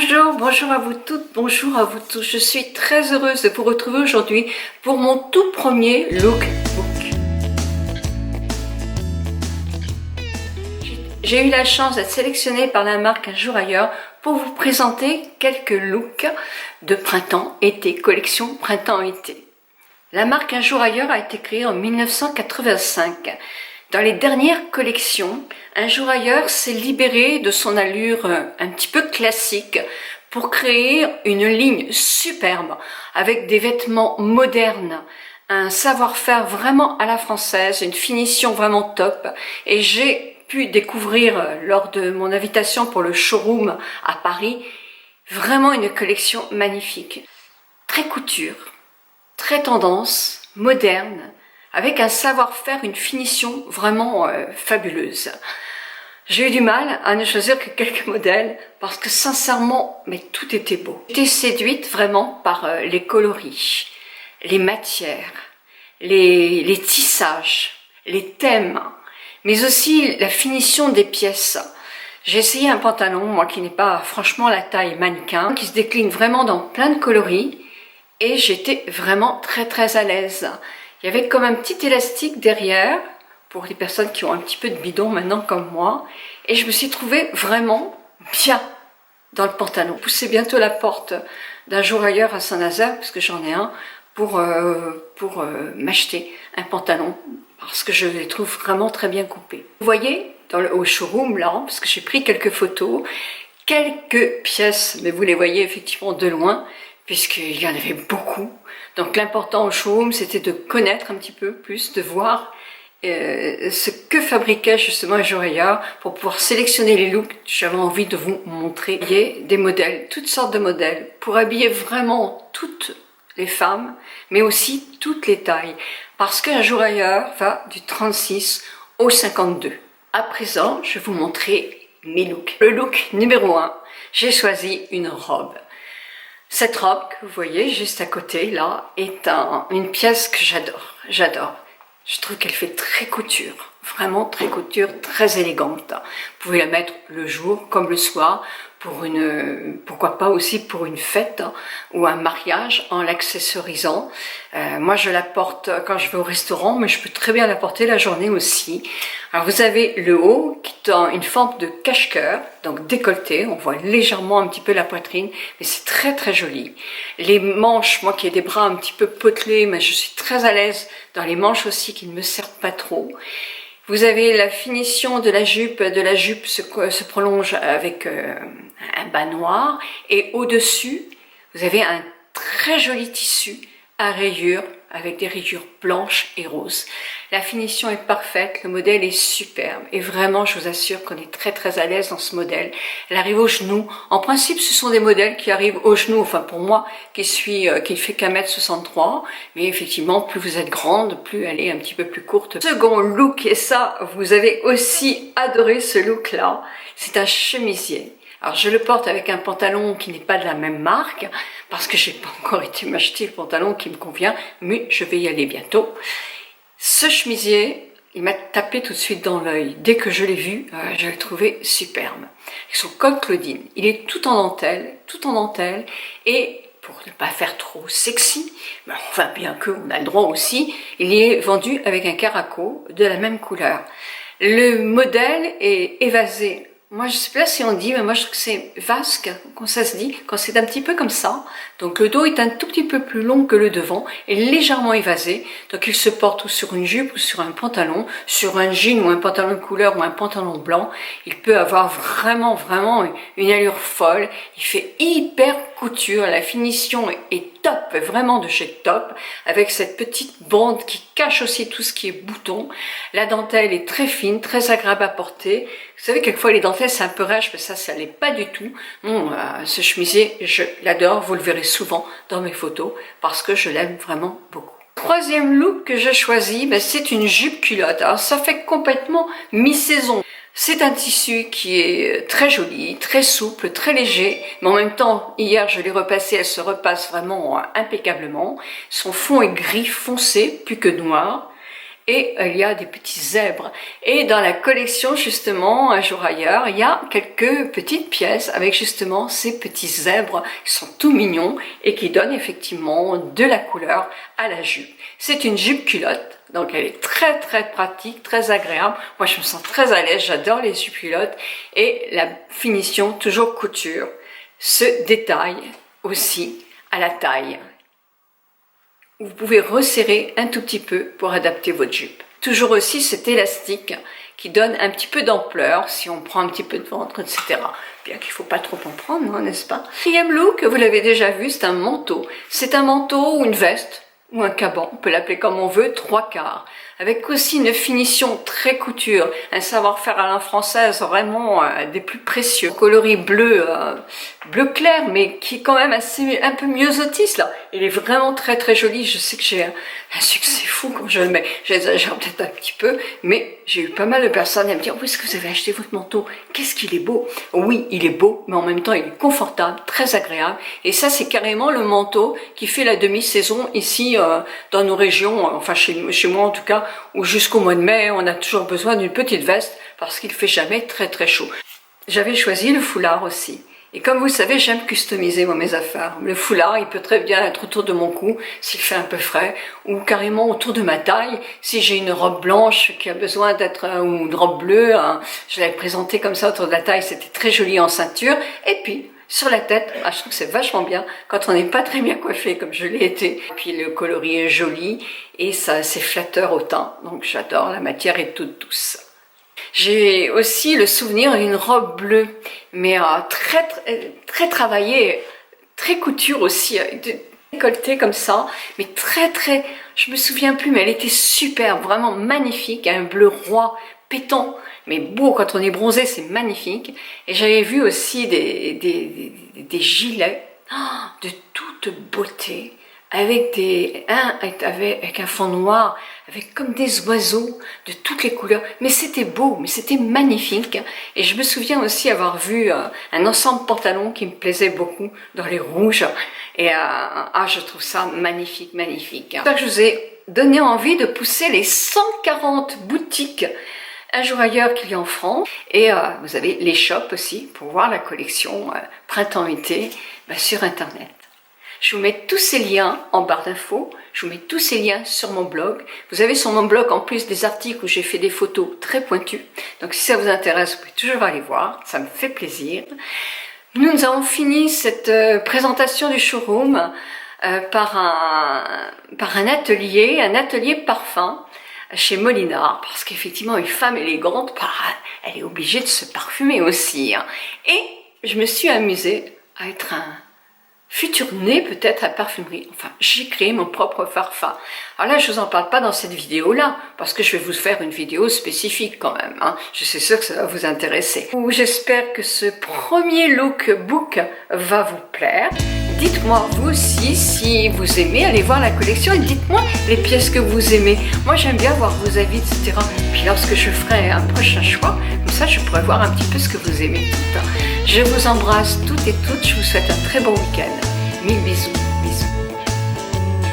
Bonjour, bonjour à vous toutes, bonjour à vous tous. Je suis très heureuse de vous retrouver aujourd'hui pour mon tout premier lookbook. J'ai eu la chance d'être sélectionnée par la marque Un Jour Ailleurs pour vous présenter quelques looks de printemps-été, collection printemps-été. La marque Un Jour Ailleurs a été créée en 1985. Dans les dernières collections, Un Jour Ailleurs s'est libéré de son allure un petit peu classique pour créer une ligne superbe avec des vêtements modernes, un savoir-faire vraiment à la française, une finition vraiment top. Et j'ai pu découvrir lors de mon invitation pour le showroom à Paris vraiment une collection magnifique. Très couture, très tendance, moderne, avec un savoir-faire, une finition vraiment fabuleuse. J'ai eu du mal à ne choisir que quelques modèles parce que sincèrement, mais tout était beau. J'étais séduite vraiment par les coloris, les matières, les tissages, les thèmes, mais aussi la finition des pièces. J'ai essayé un pantalon, moi qui n'ai pas franchement la taille mannequin, qui se décline vraiment dans plein de coloris et j'étais vraiment très à l'aise. Il y avait comme un petit élastique derrière, pour les personnes qui ont un petit peu de bidon maintenant comme moi, et je me suis trouvée vraiment bien dans le pantalon. Je poussais bientôt la porte d'Un Jour Ailleurs à Saint-Nazaire, parce que j'en ai un, pour m'acheter un pantalon, parce que je les trouve vraiment très bien coupés. Vous voyez, au showroom là, parce que j'ai pris quelques photos, quelques pièces, mais vous les voyez effectivement de loin, puisqu'il y en avait beaucoup. Donc l'important au showroom, c'était de connaître un petit peu plus, de voir ce que fabriquait justement Un Jour Ailleurs pour pouvoir sélectionner les looks que j'avais envie de vous montrer. Il y a des modèles, toutes sortes de modèles, pour habiller vraiment toutes les femmes, mais aussi toutes les tailles. Parce qu'Un Jour Ailleurs va du 36 au 52. À présent, je vais vous montrer mes looks. Le look numéro 1, j'ai choisi une robe. Cette robe que vous voyez juste à côté là est une pièce que j'adore. Je trouve qu'elle fait très couture, vraiment très couture, très élégante. Vous pouvez la mettre le jour comme le soir, pourquoi pas aussi pour une fête ou un mariage en l'accessorisant. Moi je la porte quand je vais au restaurant, mais je peux très bien la porter la journée aussi. Alors vous avez le haut qui est en une forme de cache-cœur, donc décolleté, on voit légèrement un petit peu la poitrine, mais c'est très joli. Les manches, moi qui ai des bras un petit peu potelés, mais je suis très à l'aise dans les manches aussi qui ne me servent pas trop. Vous avez la finition de la jupe se prolonge avec un bas noir et au-dessus, vous avez un très joli tissu à rayures avec des rayures blanches et roses. La finition est parfaite, le modèle est superbe et vraiment je vous assure qu'on est très à l'aise dans ce modèle. Elle arrive au genou. En principe ce sont des modèles qui arrivent au genou, enfin pour moi qui fait qu'un mètre 63, mais effectivement plus vous êtes grande, plus elle est un petit peu plus courte. Second look, et ça vous avez aussi adoré ce look là, c'est un chemisier. Alors je le porte avec un pantalon qui n'est pas de la même marque, parce que j'ai pas encore été m'acheter le pantalon qui me convient, mais je vais y aller bientôt. Ce chemisier, il m'a tapé tout de suite dans l'œil. Dès que je l'ai vu, je l'ai trouvé superbe. Avec son col Claudine, il est tout en dentelle, et pour ne pas faire trop sexy, mais enfin bien qu'on a le droit aussi, il est vendu avec un caraco de la même couleur. Le modèle est évasé. Moi, je sais pas si on dit, mais moi je trouve que c'est vasque, quand ça se dit, quand c'est un petit peu comme ça. Donc le dos est un tout petit peu plus long que le devant et légèrement évasé. Donc il se porte ou sur une jupe ou sur un pantalon, sur un jean ou un pantalon de couleur ou un pantalon blanc. Il peut avoir vraiment une allure folle. Il fait hyper couture, la finition est top, vraiment de chez top, avec cette petite bande qui cache aussi tout ce qui est bouton. La dentelle est très fine, très agréable à porter. Vous savez, quelquefois les dentelles c'est un peu rêche, mais ça l'est pas du tout. Non, ce chemisier, je l'adore, vous le verrez souvent dans mes photos, parce que je l'aime vraiment beaucoup. Troisième look que j'ai choisi, c'est une jupe culotte. Alors ça fait complètement mi-saison. C'est un tissu qui est très joli, très souple, très léger, mais en même temps, hier je l'ai repassé, elle se repasse vraiment impeccablement. Son fond est gris foncé, plus que noir. et il y a des petits zèbres. Et dans la collection justement Un jour ailleurs, il y a quelques petites pièces avec justement ces petits zèbres qui sont tout mignons et qui donnent effectivement de la couleur à la jupe. C'est une jupe culotte, donc elle est très très pratique, très agréable. Moi je me sens très à l'aise, j'adore les jupes culottes et la finition toujours couture se détaille aussi à la taille. Vous pouvez resserrer un tout petit peu pour adapter votre jupe. Toujours aussi cet élastique qui donne un petit peu d'ampleur si on prend un petit peu de ventre, etc. Bien qu'il ne faut pas trop en prendre, n'est-ce pas? Quatrième look, vous l'avez déjà vu, c'est un manteau. C'est un manteau ou une veste ou un caban, on peut l'appeler comme on veut, 3/4. Avec aussi une finition très couture, un savoir-faire à la française vraiment des plus précieux. Coloris bleu, bleu clair, mais qui est quand même un peu myosotis là. Il est vraiment très très joli. Je sais que j'ai un succès fou quand je le mets. J'exagère peut-être un petit peu, mais j'ai eu pas mal de personnes à me dire: où est-ce que vous avez acheté votre manteau? Qu'est-ce qu'il est beau! Oui, il est beau, mais en même temps il est confortable, très agréable. Et ça, c'est carrément le manteau qui fait la demi-saison ici dans nos régions, enfin chez moi en tout cas, où jusqu'au mois de mai, on a toujours besoin d'une petite veste parce qu'il fait jamais très très chaud. J'avais choisi le foulard aussi. Et comme vous le savez, j'aime customiser mes affaires. Le foulard, il peut très bien être autour de mon cou, s'il fait un peu frais, ou carrément autour de ma taille. Si j'ai une robe blanche qui a besoin d'être, ou une robe bleue, je l'avais présentée comme ça autour de la taille, c'était très joli en ceinture. Et puis, sur la tête, je trouve que c'est vachement bien quand on n'est pas très bien coiffé comme je l'ai été. Et puis le coloris est joli et ça c'est flatteur au teint. Donc j'adore, la matière est toute douce. J'ai aussi le souvenir d'une robe bleue, mais très travaillée, très couture aussi, décolletée comme ça, mais très, je me souviens plus, mais elle était superbe, vraiment magnifique, un bleu roi, pétant, mais beau, quand on est bronzé, c'est magnifique. Et j'avais vu aussi des gilets de toute beauté, avec un fond noir, avec comme des oiseaux de toutes les couleurs. Mais c'était beau, mais c'était magnifique. Et je me souviens aussi avoir vu un ensemble pantalon qui me plaisait beaucoup dans les rouges. Et je trouve ça magnifique, magnifique. C'est ça que je vous ai donné envie de pousser les 140 boutiques Un jour ailleurs qu'il y a en France. Et vous avez les shops aussi pour voir la collection printemps-été sur internet. Je vous mets tous ces liens en barre d'infos, je vous mets tous ces liens sur mon blog. Vous avez sur mon blog en plus des articles où j'ai fait des photos très pointues. Donc si ça vous intéresse, vous pouvez toujours aller voir, ça me fait plaisir. Nous avons fini cette présentation du showroom par un atelier parfum chez Molinard, parce qu'effectivement une femme élégante, elle est obligée de se parfumer aussi. Et je me suis amusée à être un futur nez peut-être à parfumerie. Enfin, j'ai créé mon propre parfum. Alors là, je vous en parle pas dans cette vidéo-là, parce que je vais vous faire une vidéo spécifique quand même. Je suis sûre que ça va vous intéresser. J'espère que ce premier lookbook va vous plaire. Dites-moi vous aussi si vous aimez, allez voir la collection et dites-moi les pièces que vous aimez. Moi, j'aime bien voir vos avis, etc. Puis lorsque je ferai un prochain choix, comme ça, je pourrai voir un petit peu ce que vous aimez toutes. Je vous embrasse toutes et toutes, je vous souhaite un très bon week-end. Mille bisous, bisous.